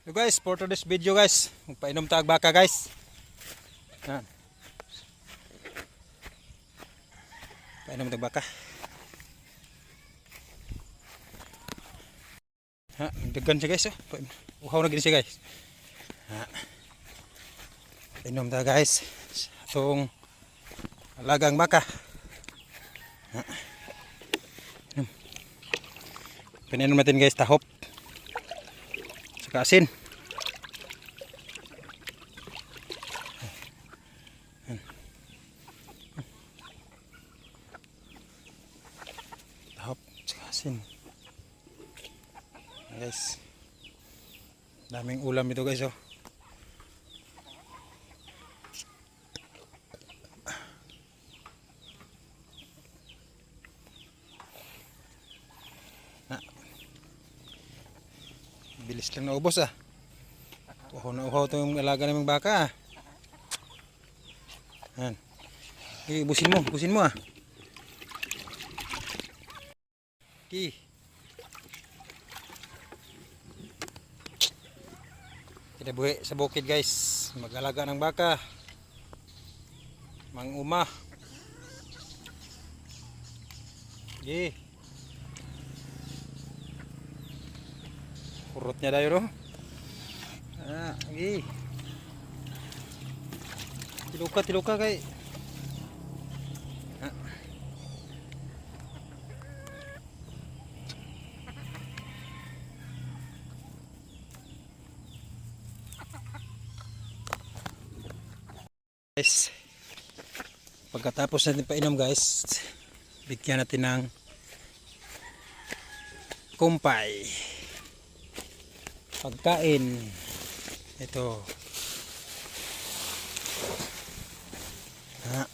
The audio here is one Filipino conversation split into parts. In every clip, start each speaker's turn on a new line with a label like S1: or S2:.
S1: So guys, for today's video guys, magpainom tag baka guys. Yan. Painom tag baka. Ha, dagan siya guys. Oh. Uhaw na gini siya guys. Ha. Painom tag guys. Itong alagang baka. Ha. Pinainom natin guys tahop. Saka asin. Tahop saka asin. Guys. Daming ulam ito guys oh. Bilis lang naubos ah. Uhaw na uhaw ito yung alaga naming baka ah. Yan. Busin mo ah. Okay. Kita buhi sa bukid guys. Mag-alaga ng baka. Mang-uma. Okay. Kurutnya dayo no. Ah, okay. Tiluka kay. Ah. Guys. Pagkatapos natin painom guys, bigyan natin ng kumpay. Pagkain ito ha.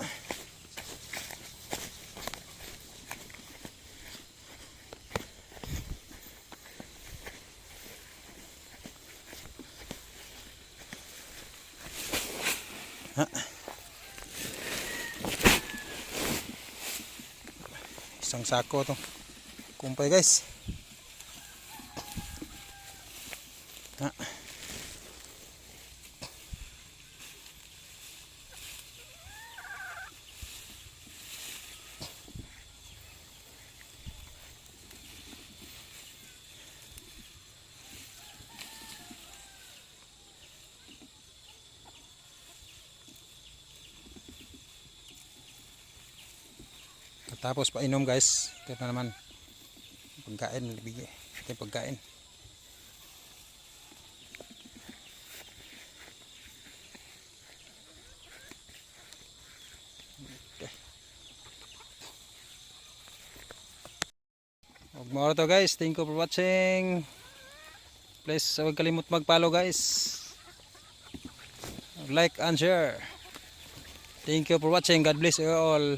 S1: Ha. Isang sako to kumpay guys ha. Tapos painom guys, ito na naman pagkain, bigay ito pagkain. Okay. Huwag to guys, thank you for watching. Please huwag kalimut mag-follow guys, like and share. Thank you for watching. God bless you all.